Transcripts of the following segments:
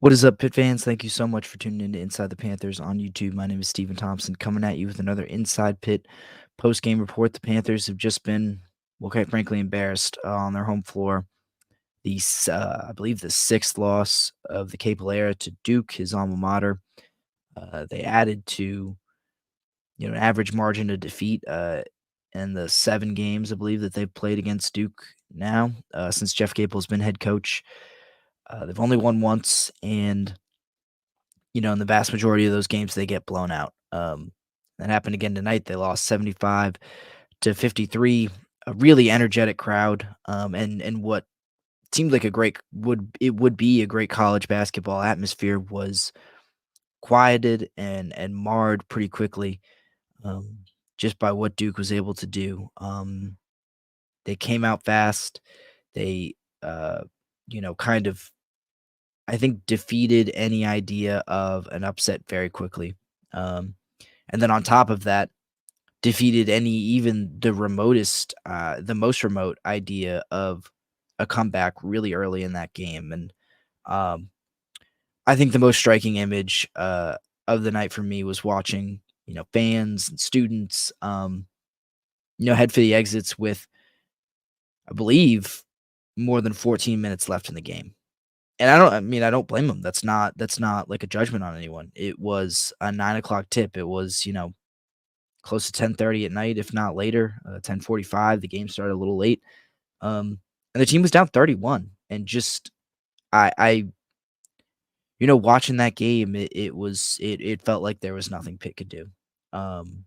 What is up, Pitt fans? Thank you so much for tuning in to Inside the Panthers on YouTube. My name is Stephen Thompson, coming at you with another Inside Pitt post-game report. The Panthers have just been, well, quite frankly, embarrassed on their home floor. I believe, the sixth loss of the Capel era to Duke, his alma mater. They added to, an average margin of defeat in the 7 games, I believe, that they've played against Duke now since Jeff Capel's been head coach. They've only won once, and in the vast majority of those games, they get blown out. That happened again tonight. They lost 75-53. A really energetic crowd, and what seemed like would be a great college basketball atmosphere was quieted and marred pretty quickly, um, just by what Duke was able to do. They came out fast. They, kind of, I think, defeated any idea of an upset very quickly. Um, and then on top of that, defeated even the most remote idea of a comeback really early in that game. And um, I think the most striking image of the night for me was watching, fans and students, head for the exits with, I believe, more than 14 minutes left in the game. And I don't blame them. That's not like a judgment on anyone. It was a 9 o'clock tip. It was, close to 10:30 at night, if not later, 10:45. The game started a little late. And the team was down 31. And just I watching that game, it felt like there was nothing Pitt could do. Um,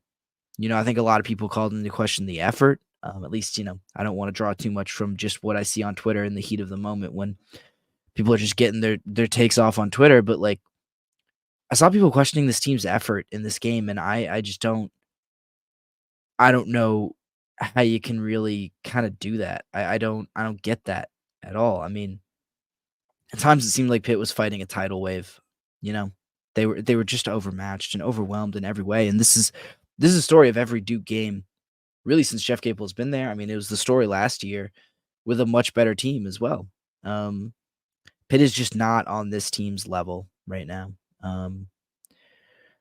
I think a lot of people called into question the effort. At least, I don't want to draw too much from just what I see on Twitter in the heat of the moment when people are just getting their takes off on Twitter. But like, I saw people questioning this team's effort in this game, and I just don't know how you can really kinda do that. I don't get that at all. I mean, at times it seemed like Pitt was fighting a tidal wave, you know? They were just overmatched and overwhelmed in every way, and this is a story of every Duke game really since Jeff Capel's been there. I mean, it was the story last year with a much better team as well. Um, Pitt is just not on this team's level right now. Um,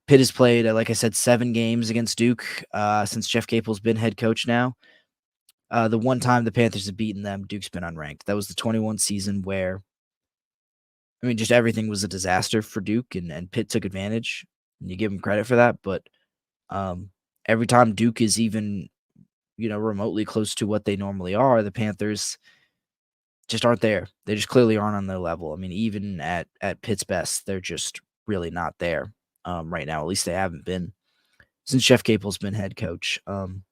Pitt has played, like I said, 7 games against Duke, since Jeff Capel's been head coach now. The one time the Panthers have beaten them, Duke's been unranked. That was the 21 season where, I mean, just everything was a disaster for Duke, and Pitt took advantage, and you give them credit for that. But um, every time Duke is even, remotely close to what they normally are, the Panthers just aren't there. They just clearly aren't on their level. I mean, even at Pitt's best, they're just really not there right now. At least they haven't been since Jeff Capel's been head coach. And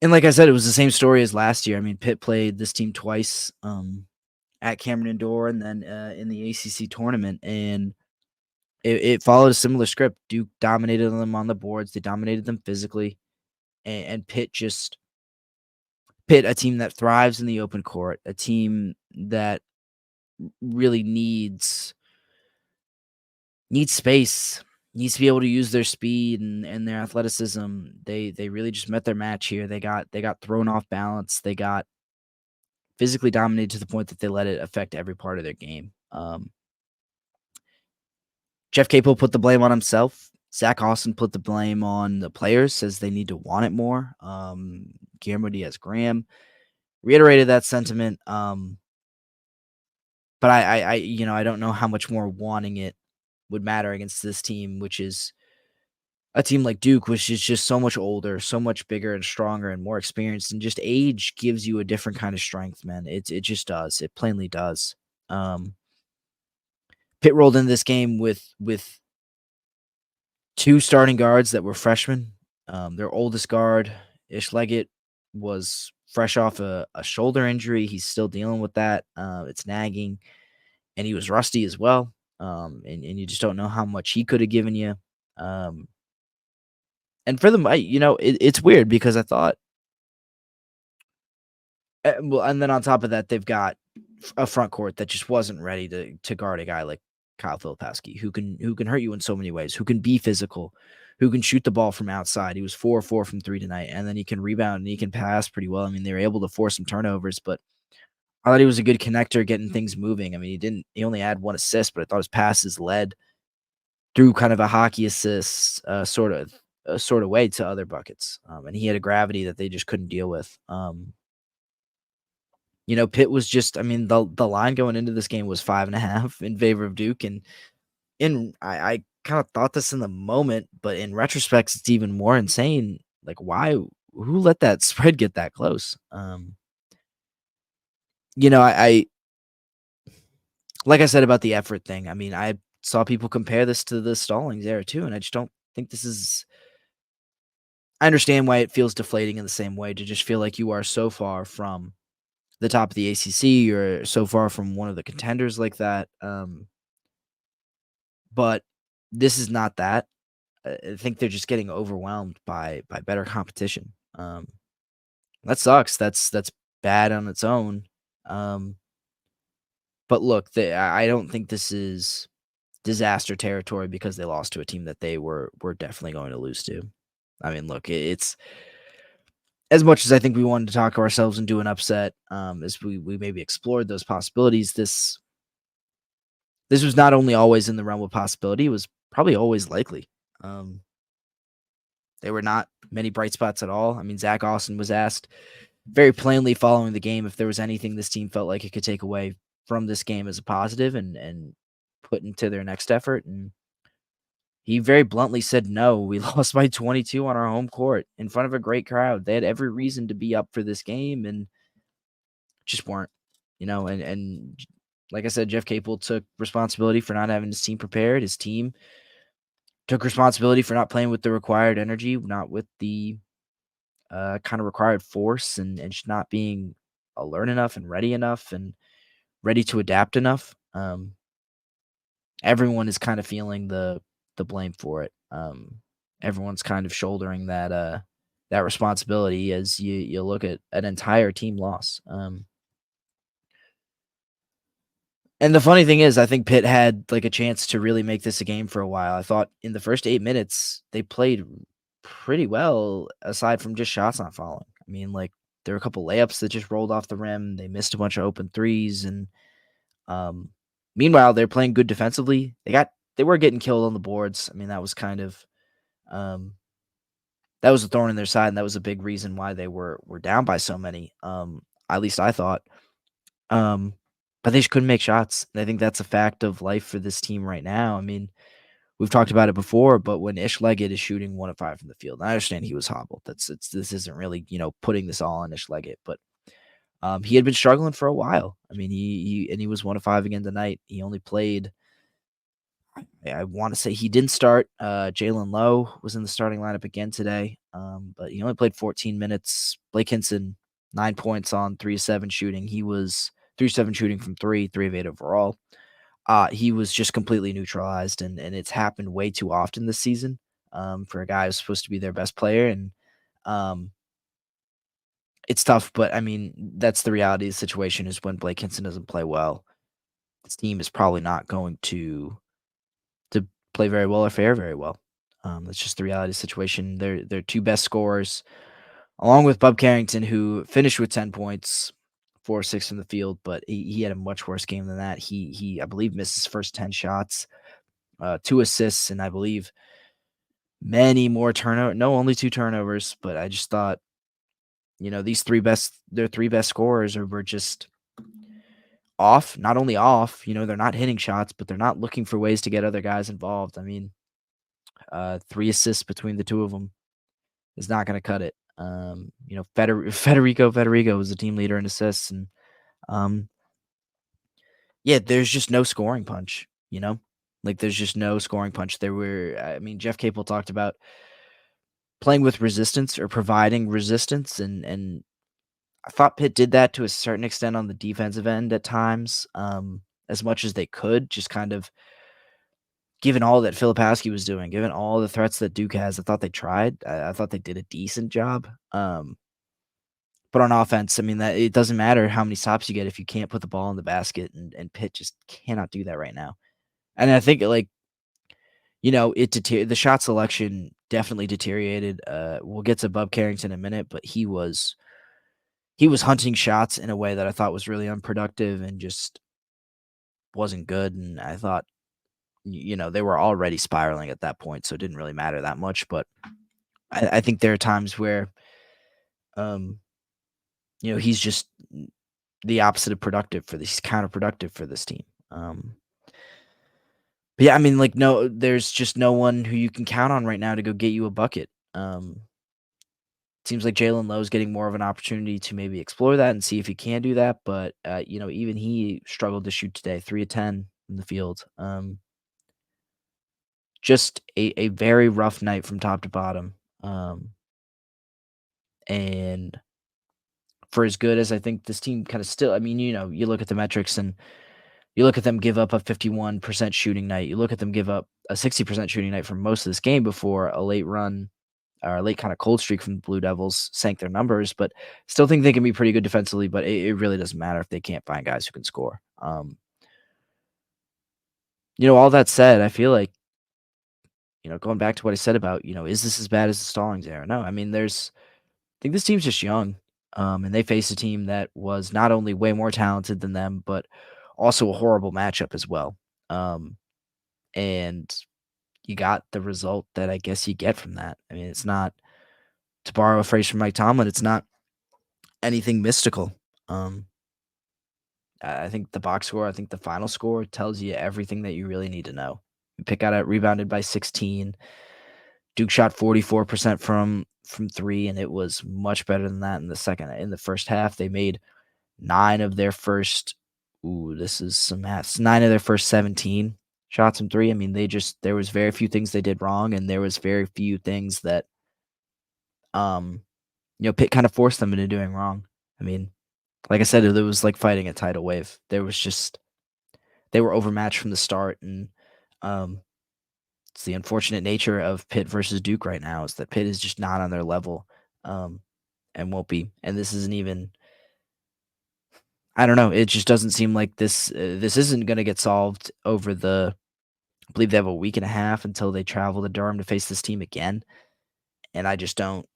like I said, it was the same story as last year. I mean, Pitt played this team twice, at Cameron Indoor and then in the ACC tournament, and it followed a similar script. Duke dominated them on the boards. They dominated them physically, and Pitt, a team that thrives in the open court, a team that really needs space, needs to be able to use their speed and their athleticism. They really just met their match here. They got thrown off balance. They got physically dominated to the point that they let it affect every part of their game. Jeff Capel put the blame on himself. Zach Austin put the blame on the players, says they need to want it more. Guillermo Diaz-Graham reiterated that sentiment. But I don't know how much more wanting it would matter against this team, which is a team like Duke, which is just so much older, so much bigger and stronger and more experienced, and just age gives you a different kind of strength, man. It just does. It plainly does. Um, Pitt rolled into this game with 2 starting guards that were freshmen. Their oldest guard, Ish Leggett, was fresh off a shoulder injury. He's still dealing with that. It's nagging, and he was rusty as well. And you just don't know how much he could have given you. Um, and for them, it's weird because I thought, well, and then on top of that, they've got a front court that just wasn't ready to guard a guy like Kyle Filipowski, who can hurt you in so many ways, who can be physical, who can shoot the ball from outside. He was 4 4 from 3 tonight, and then he can rebound and he can pass pretty well. I mean, they were able to force some turnovers, but I thought he was a good connector, getting things moving. I mean, he only had 1 assist, but I thought his passes led through kind of a hockey assist, sort of way to other buckets, and he had a gravity that they just couldn't deal with. Pitt was just, I mean, the line going into this game was 5.5 in favor of Duke, and I kind of thought this in the moment, but in retrospect, it's even more insane. Like, why? Who let that spread get that close? I like I said about the effort thing. I mean, I saw people compare this to the Stallings era too, and I just don't think this is. I understand why it feels deflating in the same way to just feel like you are so far from the top of the ACC, you're so far from one of the contenders like that. But this is not that. I think they're just getting overwhelmed by better competition. That sucks. That's bad on its own. Um, but look, I don't think this is disaster territory because they lost to a team that they were definitely going to lose to. I mean, look, it's as much as I think we wanted to talk ourselves into an upset, as we maybe explored those possibilities. This was not only always in the realm of possibility; it was probably always likely. Um, there were not many bright spots at all. I mean, Zach Austin was asked very plainly following the game if there was anything this team felt like it could take away from this game as a positive and put into their next effort, and he very bluntly said, "No, we lost by 22 on our home court in front of a great crowd. They had every reason to be up for this game and just weren't." Like I said, Jeff Capel took responsibility for not having his team prepared. His team took responsibility for not playing with the required energy, not with the kind of required force, and just not being alert enough and ready enough and ready to adapt enough. Everyone is kind of feeling the blame for it. Everyone's kind of shouldering that responsibility as you look at an entire team loss. And the funny thing is, I think Pitt had like a chance to really make this a game for a while. I thought in the first 8 minutes they played pretty well, aside from just shots not falling. I mean, like there were a couple layups that just rolled off the rim. They missed a bunch of open threes, and um, meanwhile they're playing good defensively. They were getting killed on the boards. I mean, that was kind of um, that was a thorn in their side, and that was a big reason why they were down by so many. At least I thought. Um, but they just couldn't make shots. And I think that's a fact of life for this team right now. I mean, we've talked about it before, but when Ish Leggett is shooting 1 of 5 from the field, I understand he was hobbled. This isn't really putting this all on Ish Leggett, but he had been struggling for a while. I mean, he was 1 of 5 again tonight. He only played. I want to say he didn't start. Jalen Lowe was in the starting lineup again today, but he only played 14 minutes. Blake Hinson, 9 points on 3 of 7 shooting. He was 3 of 7 shooting from three, 3 of 8 overall. He was just completely neutralized, and it's happened way too often this season for a guy who's supposed to be their best player. And um, it's tough, but I mean, that's the reality of the situation is when Blake Hinson doesn't play well, this team is probably not going to play very well or fare very well. That's just the reality of the situation. Their two best scorers, along with Bub Carrington, who finished with 10 points, 4 of 6 from the field, but he had a much worse game than that. He I believe missed his first 10 shots, 2 assists, and I believe many more turnover. No, only 2 turnovers, but I just thought, their three best scorers were just off. Not only off, they're not hitting shots, but they're not looking for ways to get other guys involved. I mean, 3 assists between the two of them is not going to cut it. Federico was the team leader in assists, and um, yeah, there's just no scoring punch. Like there's just no scoring punch. I mean, Jeff Capel talked about playing with resistance or providing resistance, and I thought Pitt did that to a certain extent on the defensive end at times, as much as they could, just kind of given all that Filipowski was doing, given all the threats that Duke has. I thought they tried. I thought they did a decent job. But on offense, I mean, that it doesn't matter how many stops you get if you can't put the ball in the basket, and Pitt just cannot do that right now. And I think like the shot selection definitely deteriorated. We'll get to Bub Carrington in a minute, but he he was hunting shots in a way that I thought was really unproductive and just wasn't good. And I thought, they were already spiraling at that point, so it didn't really matter that much. But I think there are times where, um, he's just the opposite of productive for this. He's counterproductive for this team. But yeah, I mean, like, no, there's just no one who you can count on right now to go get you a bucket. Seems like Jalen Lowe's getting more of an opportunity to maybe explore that and see if he can do that. But even he struggled to shoot today, 3 of 10 in the field. Just a very rough night from top to bottom. And for as good as I think this team kind of still, I mean, you look at the metrics and you look at them give up a 51% shooting night. You look at them give up a 60% shooting night for most of this game before a late run or a late kind of cold streak from the Blue Devils sank their numbers, but still think they can be pretty good defensively, but it really doesn't matter if they can't find guys who can score. All that said, I feel like, going back to what I said about, is this as bad as the Stallings era? No, I mean, I think this team's just young, and they faced a team that was not only way more talented than them, but also a horrible matchup as well. And you got the result that I guess you get from that. I mean, it's not, to borrow a phrase from Mike Tomlin, it's not anything mystical. Um, I think the box score, I think the final score tells you everything that you really need to know. Pitt got out rebounded by 16. Duke shot 44% from three, and it was much better than that in the first half. They made nine of their first. Ooh, this is some maths. 9 of their first 17 shots from three. I mean, there was very few things they did wrong, and there was very few things that um Pitt kind of forced them into doing wrong. I mean, like I said, it was like fighting a tidal wave. They were overmatched from the start, and um it's the unfortunate nature of Pitt versus Duke right now is that Pitt is just not on their level, um, and won't be. And this isn't even. I don't know. It just doesn't seem like this isn't going to get solved over the. I believe they have a week and a half until they travel to Durham to face this team again, and I just don't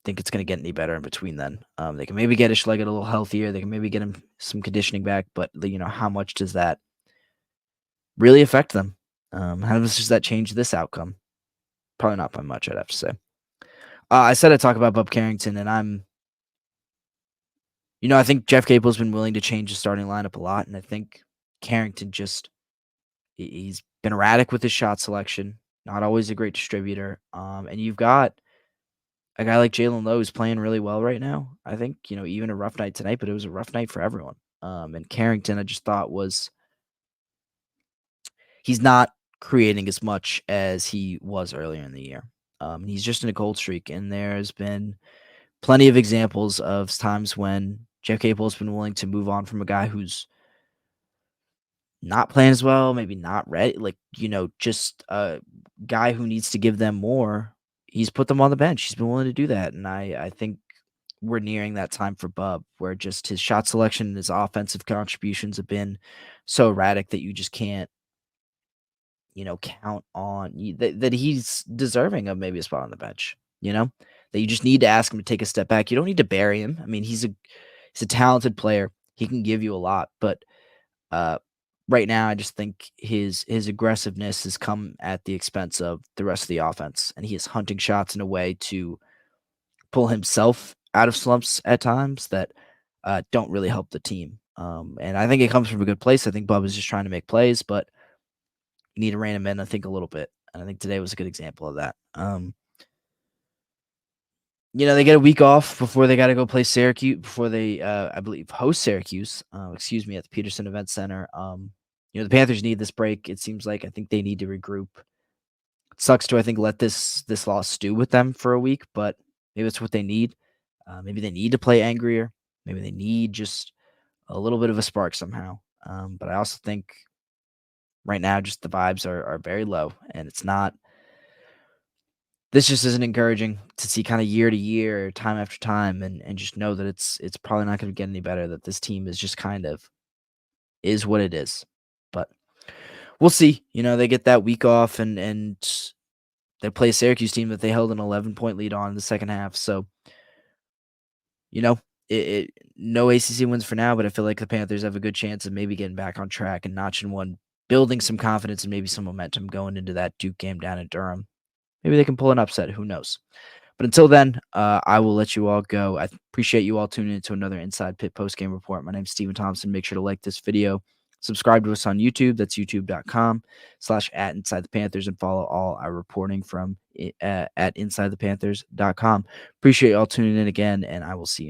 think it's going to get any better in between then. They can maybe get Ishlega a little healthier. They can maybe get him some conditioning back, but how much does that really affect them? How much does that change this outcome? Probably not by much, I'd have to say. I said I'd talk about Bub Carrington, and I think Jeff Capel's been willing to change the starting lineup a lot, and I think Carrington just he's been erratic with his shot selection, not always a great distributor. And you've got a guy like Jalen Lowe who's playing really well right now. I think even a rough night tonight, but it was a rough night for everyone. And Carrington, I just thought he's not creating as much as he was earlier in the year. He's just in a cold streak, and there's been plenty of examples of times when Jeff Capel's been willing to move on from a guy who's not playing as well, maybe not ready, like, just a guy who needs to give them more. He's put them on the bench. He's been willing to do that. And I think we're nearing that time for Bub where just his shot selection and his offensive contributions have been so erratic that you just can't, count on that he's deserving of maybe a spot on the bench, that you just need to ask him to take a step back. You don't need to bury him. I mean, he's a talented player. He can give you a lot, but right now I just think his aggressiveness has come at the expense of the rest of the offense, and he is hunting shots in a way to pull himself out of slumps at times that don't really help the team. And I think it comes from a good place. I think Bub is just trying to make plays, but you need to rein him in, I think, a little bit. And I think today was a good example of that. They get a week off before they got to go play Syracuse, before they, I believe, host Syracuse, at the Petersen Events Center. The Panthers need this break. It seems like I think they need to regroup. It sucks to, I think, let this loss stew with them for a week, but maybe it's what they need. Maybe they need to play angrier. Maybe they need just a little bit of a spark somehow. But I also think right now, just the vibes are very low, and it's not. This just isn't encouraging to see kind of year to year, time after time, and just know that it's probably not going to get any better. That this team is just kind of is what it is. But we'll see. They get that week off, and they play a Syracuse team that they held an 11-point lead on in the second half. So, no ACC wins for now, but I feel like the Panthers have a good chance of maybe getting back on track and notching one, building some confidence and maybe some momentum going into that Duke game down in Durham. Maybe they can pull an upset. Who knows? But until then, I will let you all go. I appreciate you all tuning into another Inside Pitt postgame report. My name's Stephen Thompson. Make sure to like this video. Subscribe to us on YouTube. That's youtube.com/@Inside the Panthers, and follow all our reporting from at InsideThePanthers.com. Appreciate you all tuning in again, and I will see you.